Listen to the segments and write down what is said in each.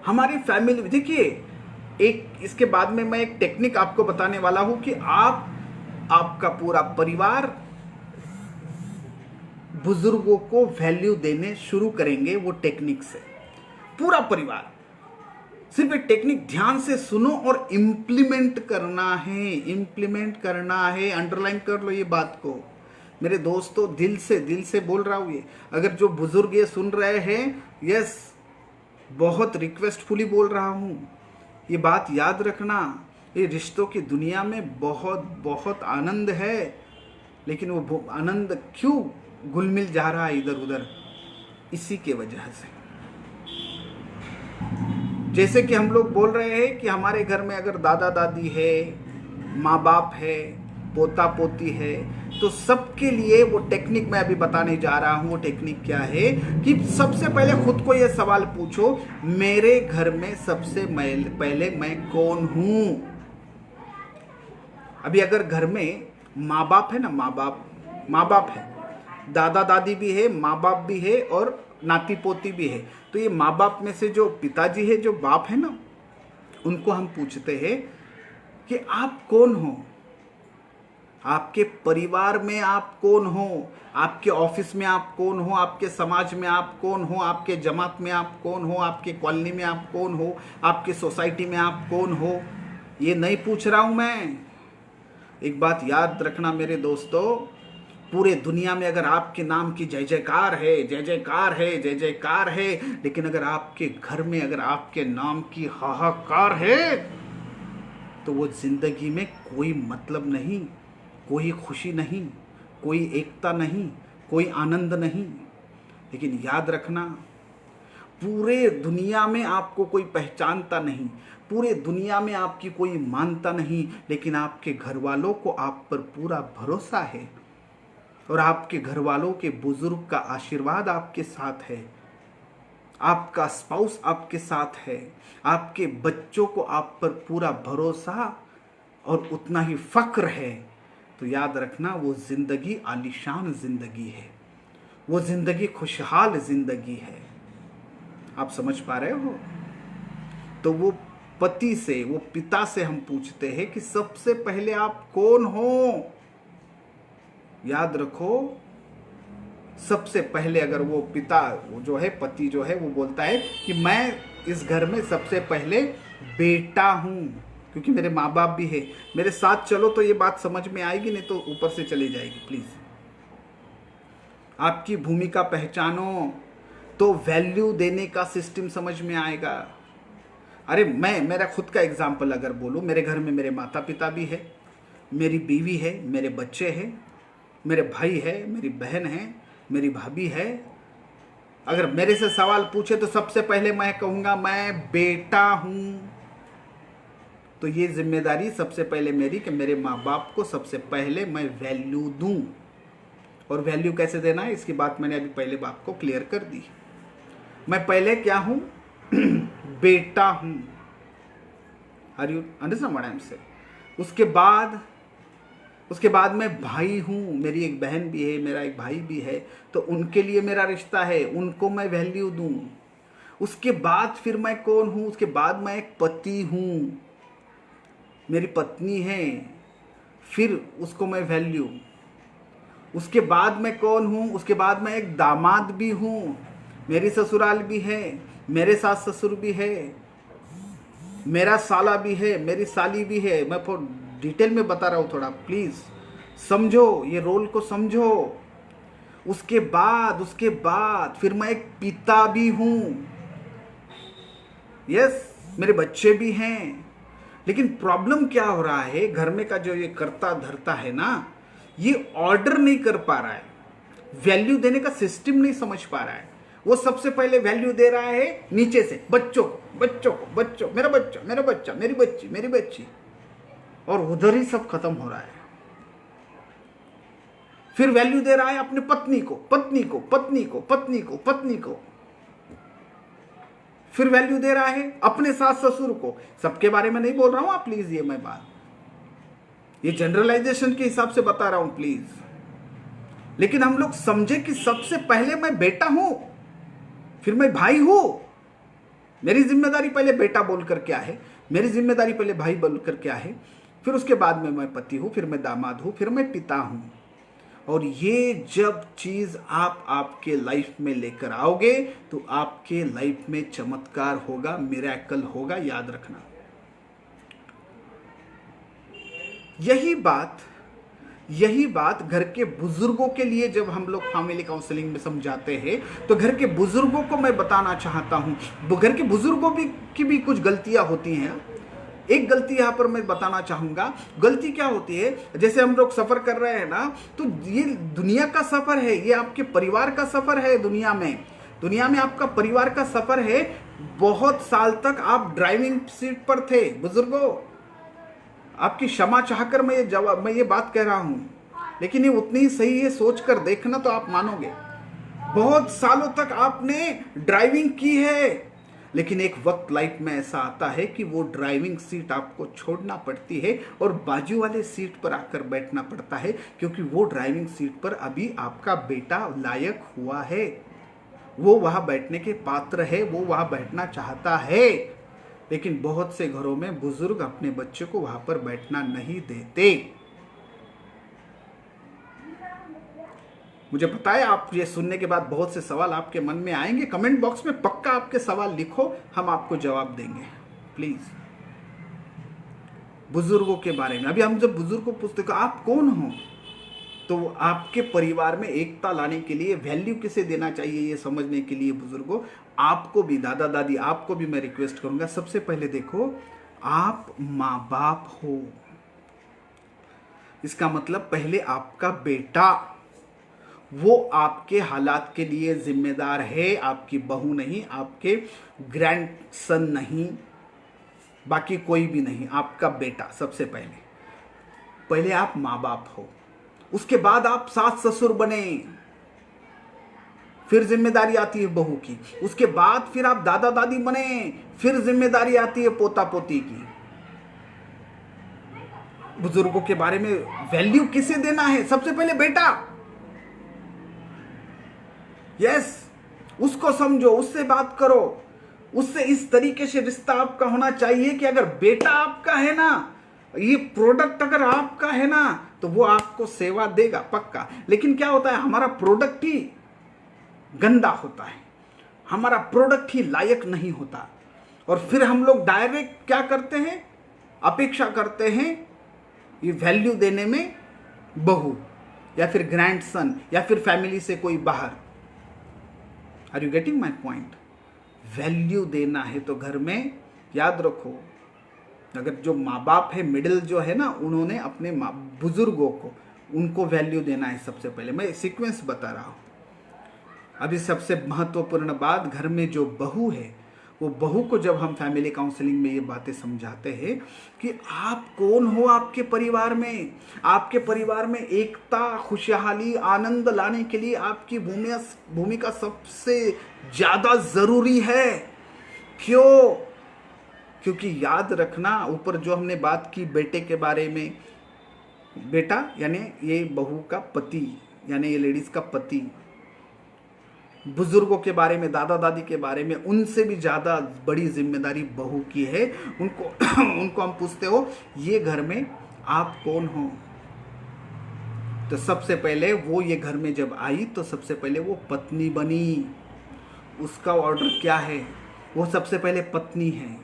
हमारी फैमिली, देखिए एक इसके बाद में मैं एक टेक्निक आपको बताने वाला हूं कि आपका पूरा परिवार बुजुर्गों को वैल्यू देने शुरू करेंगे वो टेक्निक से। पूरा परिवार, सिर्फ एक टेक्निक ध्यान से सुनो और इम्प्लीमेंट करना है, इम्प्लीमेंट करना है। अंडरलाइन कर लो ये बात को मेरे दोस्तों, दिल से बोल रहा हूं ये। अगर जो बुजुर्ग ये सुन रहे हैं, यस, बहुत रिक्वेस्टफुली बोल रहा हूं, ये बात याद रखना। ये रिश्तों की दुनिया में बहुत बहुत आनंद है, लेकिन वो आनंद क्यों घुलमिल जा रहा है इधर उधर, इसी के वजह से। जैसे कि हम लोग बोल रहे हैं कि हमारे घर में अगर दादा दादी है, माँ बाप है, पोता पोती है, तो सबके लिए वो टेक्निक मैं अभी बताने जा रहा हूँ। वो टेक्निक क्या है कि सबसे पहले खुद को ये सवाल पूछो, मेरे घर में सबसे पहले मैं कौन हूँ। अभी अगर घर में माँ बाप है ना, माँ बाप है, दादा दादी भी है, माँ बाप भी है और नाती पोती भी है, तो ये माँ बाप में से जो पिताजी है, जो बाप है ना, उनको हम पूछते हैं कि आप कौन हो, आपके परिवार में आप कौन हो, आपके ऑफिस में आप कौन हो, आपके समाज में आप कौन हो, आपके जमात में आप कौन हो, आपके कॉलोनी में आप कौन हो, आपके सोसाइटी में आप कौन हो। ये नहीं पूछ रहा हूं मैं। एक बात याद रखना मेरे दोस्तों, पूरे दुनिया में अगर आपके नाम की जय जयकार है, जय जयकार है, जय जयकार है, लेकिन अगर आपके घर में अगर आपके नाम की हाहाकार है, तो वो जिंदगी में कोई मतलब नहीं, कोई खुशी नहीं, कोई एकता नहीं, कोई आनंद नहीं। लेकिन याद रखना, पूरे दुनिया में आपको कोई पहचानता नहीं, पूरे दुनिया में आपकी कोई मानता नहीं, लेकिन आपके घर वालों को आप पर पूरा भरोसा है और आपके घर वालों के बुजुर्ग का आशीर्वाद आपके साथ है, आपका स्पाउस आपके साथ है, आपके बच्चों को आप पर पूरा भरोसा और उतना ही फक्र है। तो याद रखना, वो जिंदगी आलीशान जिंदगी है, वो जिंदगी खुशहाल जिंदगी है। आप समझ पा रहे हो? तो वो पति से, वो पिता से हम पूछते हैं कि सबसे पहले आप कौन हो। याद रखो, सबसे पहले अगर वो पिता, वो जो है पति जो है, वो बोलता है कि मैं इस घर में सबसे पहले बेटा हूं, क्योंकि मेरे माँ बाप भी है। मेरे साथ चलो तो ये बात समझ में आएगी, नहीं तो ऊपर से चली जाएगी। प्लीज आपकी भूमिका पहचानो तो वैल्यू देने का सिस्टम समझ में आएगा। अरे मेरा खुद का एग्जाम्पल अगर बोलूं, मेरे घर में मेरे माता पिता भी है, मेरी बीवी है, मेरे बच्चे हैं, मेरे भाई है, मेरी बहन है, मेरी भाभी है। अगर मेरे से सवाल पूछे तो सबसे पहले मैं कहूंगा मैं बेटा हूं। तो ये जिम्मेदारी सबसे पहले मेरी कि मेरे माँ बाप को सबसे पहले मैं वैल्यू दूं। और वैल्यू कैसे देना है, इसकी बात मैंने अभी पहले बात को क्लियर कर दी। मैं पहले क्या हूं? बेटा हूं। Are you understand what I am saying? उसके बाद मैं भाई हूँ, मेरी एक बहन भी है, मेरा एक भाई भी है, तो उनके लिए मेरा रिश्ता है, उनको मैं वैल्यू दूँ। उसके बाद फिर मैं कौन हूँ? उसके बाद मैं एक पति हूँ, मेरी पत्नी है, फिर उसको मैं वैल्यू। उसके बाद मैं कौन हूँ? उसके बाद मैं एक दामाद भी हूँ, मेरी ससुराल भी है, मेरे सास ससुर भी है, मेरा साला भी है, मेरी साली भी है। मैं डिटेल में बता रहा हूं, थोड़ा प्लीज समझो, ये रोल को समझो। उसके बाद फिर मैं एक पिता भी हूं। यस, मेरे बच्चे भी हैं। लेकिन प्रॉब्लम क्या हो रहा है, घर में का जो ये करता धरता है ना, ये ऑर्डर नहीं कर पा रहा है, वैल्यू देने का सिस्टम नहीं समझ पा रहा है। वो सबसे पहले वैल्यू दे रहा है नीचे से, बच्चों, मेरा बच्चा, मेरी बच्ची, और उधर ही सब खत्म हो रहा है। फिर वैल्यू दे रहा है अपने पत्नी को, फिर वैल्यू दे रहा है अपने सास ससुर को। सबके बारे में नहीं बोल रहा हूं आप, प्लीज ये जनरलाइजेशन के हिसाब से बता रहा हूं प्लीज। लेकिन हम लोग समझे कि सबसे पहले मैं बेटा हूं, फिर मैं भाई हूं, मेरी जिम्मेदारी पहले बेटा बोल कर क्या है, मेरी जिम्मेदारी पहले भाई बोल कर क्या है, फिर उसके बाद में मैं पति हूँ, फिर मैं दामाद हूँ, फिर मैं पिता हूँ। और ये जब चीज आप आपके लाइफ में लेकर आओगे तो आपके लाइफ में चमत्कार होगा, मिरेकल होगा, याद रखना। यही बात घर के बुजुर्गों के लिए जब हम लोग फैमिली काउंसलिंग में समझाते हैं तो घर के बुजुर्गों को मैं बताना चाहता हूं, घर के बुजुर्गों की भी कुछ गलतियां होती हैं। एक गलती यहां पर मैं बताना चाहूंगा। गलती क्या होती है, जैसे हम लोग सफर कर रहे हैं ना, तो ये दुनिया का सफर है, ये आपके परिवार का सफर है। दुनिया में आपका परिवार का सफर है। बहुत साल तक आप ड्राइविंग सीट पर थे बुजुर्गों, आपकी क्षमा चाहकर मैं ये बात कह रहा हूं, लेकिन ये उतनी ही सही है। सोच कर देखना तो आप मानोगे। बहुत सालों तक आपने ड्राइविंग की है, लेकिन एक वक्त लाइफ में ऐसा आता है कि वो ड्राइविंग सीट आपको छोड़ना पड़ती है और बाजू वाले सीट पर आकर बैठना पड़ता है, क्योंकि वो ड्राइविंग सीट पर अभी आपका बेटा लायक हुआ है, वो वहां बैठने के पात्र है, वो वहां बैठना चाहता है। लेकिन बहुत से घरों में बुजुर्ग अपने बच्चे को वहां पर बैठना नहीं देते। मुझे पता है आप ये सुनने के बाद बहुत से सवाल आपके मन में आएंगे। कमेंट बॉक्स में पक्का आपके सवाल लिखो, हम आपको जवाब देंगे। प्लीज बुजुर्गों के बारे में, अभी हम जब बुजुर्ग को पूछते हैं आप कौन हो, तो आपके परिवार में एकता लाने के लिए वैल्यू किसे देना चाहिए ये समझने के लिए बुजुर्गों, आपको भी, दादा दादी आपको भी मैं रिक्वेस्ट करूंगा, सबसे पहले देखो आप माँ बाप हो। इसका मतलब पहले आपका बेटा, वो आपके हालात के लिए जिम्मेदार है, आपकी बहू नहीं, आपके ग्रैंडसन नहीं, बाकी कोई भी नहीं, आपका बेटा। सबसे पहले आप माँ बाप हो, उसके बाद आप सास ससुर बने, फिर जिम्मेदारी आती है बहू की, उसके बाद फिर आप दादा दादी बने, फिर जिम्मेदारी आती है पोता पोती की। बुजुर्गों के बारे में वैल्यू किसे देना है, सबसे पहले बेटा। यस, उसको समझो, उससे बात करो, उससे इस तरीके से रिश्ता आपका होना चाहिए कि अगर बेटा आपका है ना, ये प्रोडक्ट अगर आपका है ना, तो वो आपको सेवा देगा पक्का। लेकिन क्या होता है, हमारा प्रोडक्ट ही गंदा होता है, हमारा प्रोडक्ट ही लायक नहीं होता, और फिर हम लोग डायरेक्ट क्या करते हैं, अपेक्षा करते हैं ये वैल्यू देने में बहू या फिर ग्रैंडसन या फिर फैमिली से कोई बाहर। Are you getting my point? Value देना है तो घर में याद रखो, अगर जो माँ बाप है, मिडिल जो है ना, उन्होंने अपने बुजुर्गों को, उनको वैल्यू देना है सबसे पहले। मैं सीक्वेंस बता रहा हूँ। अभी सबसे महत्वपूर्ण बात, घर में जो बहू है, वो बहू को जब हम फैमिली काउंसलिंग में ये बातें समझाते हैं कि आप कौन हो आपके परिवार में, आपके परिवार में एकता, खुशहाली, आनंद लाने के लिए आपकी भूमिका सबसे ज्यादा जरूरी है। क्यों? क्योंकि याद रखना, ऊपर जो हमने बात की बेटे के बारे में, बेटा यानी ये बहू का पति, यानी ये लेडीज का पति, बुजुर्गों के बारे में, दादा दादी के बारे में, उनसे भी ज्यादा बड़ी जिम्मेदारी बहू की है। उनको हम पूछते हो ये घर में आप कौन हो, तो सबसे पहले वो ये घर में जब आई तो सबसे पहले वो पत्नी बनी। उसका ऑर्डर क्या है, वो सबसे पहले पत्नी है,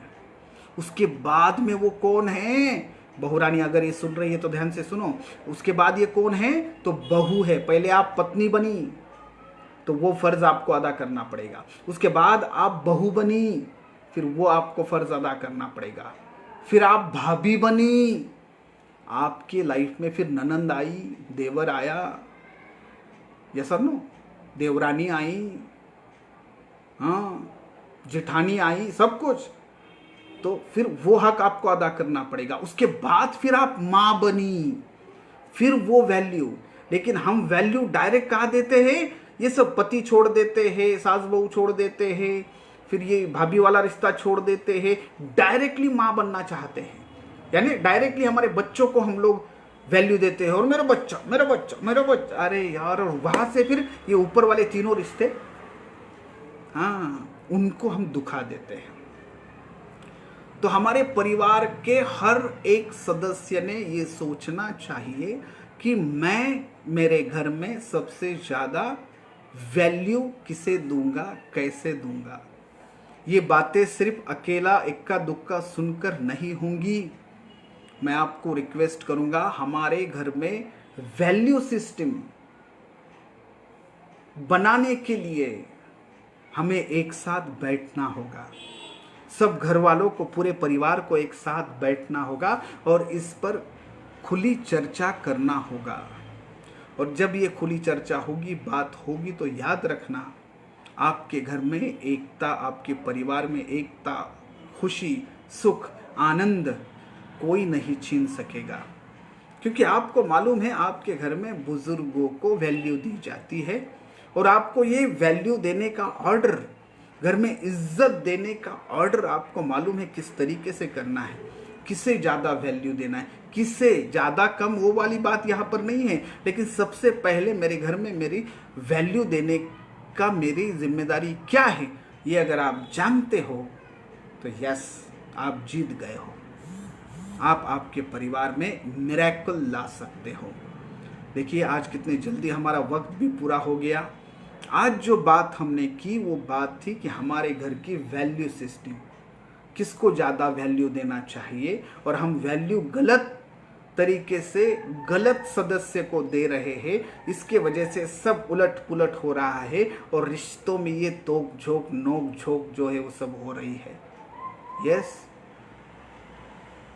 उसके बाद में वो कौन है, बहू रानी अगर ये सुन रही है तो ध्यान से सुनो, उसके बाद ये कौन है, तो बहू है। पहले आप पत्नी बनी तो वो फर्ज आपको अदा करना पड़ेगा, उसके बाद आप बहू बनी, फिर वो आपको फर्ज अदा करना पड़ेगा, फिर आप भाभी बनी, आपकी लाइफ में फिर ननंद आई, देवर आया, यस सर नो, देवरानी आई, हाँ, जेठानी आई, सब कुछ, तो फिर वो हक आपको अदा करना पड़ेगा। उसके बाद फिर आप माँ बनी, फिर वो वैल्यू। लेकिन हम वैल्यू डायरेक्ट कहाँ देते हैं, ये सब पति छोड़ देते हैं, सास बहू छोड़ देते हैं, फिर ये भाभी वाला रिश्ता छोड़ देते हैं, डायरेक्टली माँ बनना चाहते हैं, यानी डायरेक्टली हमारे बच्चों को हम लोग वैल्यू देते हैं, और मेरा बच्चा मेरा बच्चा मेरा बच्चा, अरे यार, और वहां से फिर ये ऊपर वाले तीनों रिश्ते, हाँ, उनको हम दुखा देते हैं। तो हमारे परिवार के हर एक सदस्य ने ये सोचना चाहिए कि मैं मेरे घर में सबसे ज़्यादा वैल्यू किसे दूंगा, कैसे दूंगा। ये बातें सिर्फ अकेला इक्का दुक्का सुनकर नहीं होंगी। मैं आपको रिक्वेस्ट करूंगा, हमारे घर में वैल्यू सिस्टम बनाने के लिए हमें एक साथ बैठना होगा। सब घर वालों को, पूरे परिवार को एक साथ बैठना होगा और इस पर खुली चर्चा करना होगा। और जब ये खुली चर्चा होगी, बात होगी, तो याद रखना, आपके घर में एकता, आपके परिवार में एकता, खुशी, सुख, आनंद कोई नहीं छीन सकेगा। क्योंकि आपको मालूम है आपके घर में बुजुर्गों को वैल्यू दी जाती है और आपको ये वैल्यू देने का ऑर्डर, घर में इज्जत देने का ऑर्डर आपको मालूम है किस तरीके से करना है, किसे ज़्यादा वैल्यू देना है, किसे ज़्यादा कम, वो वाली बात यहाँ पर नहीं है। लेकिन सबसे पहले मेरे घर में मेरी वैल्यू देने का मेरी जिम्मेदारी क्या है, ये अगर आप जानते हो तो यस, आप जीत गए हो। आप आपके परिवार में मिरेकल ला सकते हो। देखिए आज कितने जल्दी हमारा वक्त भी पूरा हो गया। आज जो बात हमने की वो बात थी कि हमारे घर की वैल्यू सिस्टम, किसको ज़्यादा वैल्यू देना चाहिए, और हम वैल्यू गलत तरीके से गलत सदस्य को दे रहे हैं। इसके वजह से सब उलट पुलट हो रहा है और रिश्तों में ये तोक झोंक, नोक झोंक जो है वो सब हो रही है। यस,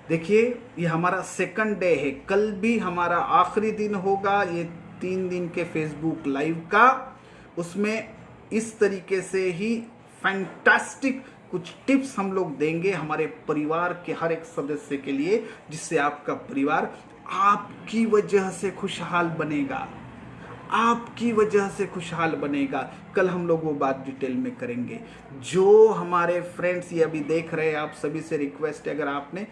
देखिए ये हमारा सेकंड डे है, कल भी हमारा आखिरी दिन होगा ये 3 दिन के फेसबुक लाइव का। उसमें इस तरीके से ही फैंटास्टिक कुछ टिप्स हम लोग देंगे हमारे परिवार के हर एक सदस्य के लिए, जिससे आपका परिवार आपकी वजह से खुशहाल बनेगा, आपकी वजह से खुशहाल बनेगा। कल हम लोग वो बात डिटेल में करेंगे। जो हमारे फ्रेंड्स ये अभी देख रहे हैं, आप सभी से रिक्वेस्ट है, अगर आपने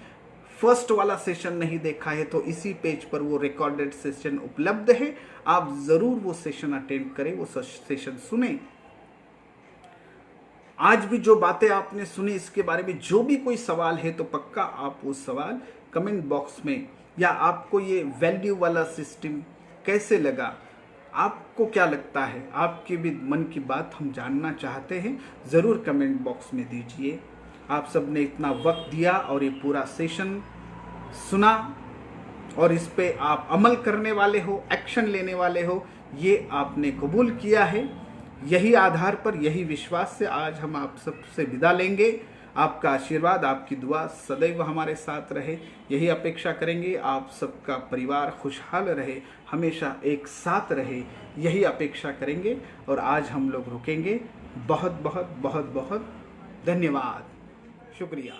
फर्स्ट वाला सेशन नहीं देखा है तो इसी पेज पर वो रिकॉर्डेड सेशन उपलब्ध है, आप जरूर वो सेशन अटेंड करें, वो सेशन सुने। आज भी जो बातें आपने सुनी इसके बारे में जो भी कोई सवाल है तो पक्का आप वो सवाल कमेंट बॉक्स में, या आपको ये वैल्यू वाला सिस्टम कैसे लगा, आपको क्या लगता है, आपके भी मन की बात हम जानना चाहते हैं, ज़रूर कमेंट बॉक्स में दीजिए। आप सब ने इतना वक्त दिया और ये पूरा सेशन सुना और इस पे आप अमल करने वाले हो, एक्शन लेने वाले हो, ये आपने कबूल किया है। यही आधार पर, यही विश्वास से आज हम आप सबसे विदा लेंगे। आपका आशीर्वाद, आपकी दुआ सदैव हमारे साथ रहे, यही अपेक्षा करेंगे। आप सबका परिवार खुशहाल रहे, हमेशा एक साथ रहे, यही अपेक्षा करेंगे। और आज हम लोग रुकेंगे। बहुत बहुत बहुत बहुत धन्यवाद, शुक्रिया।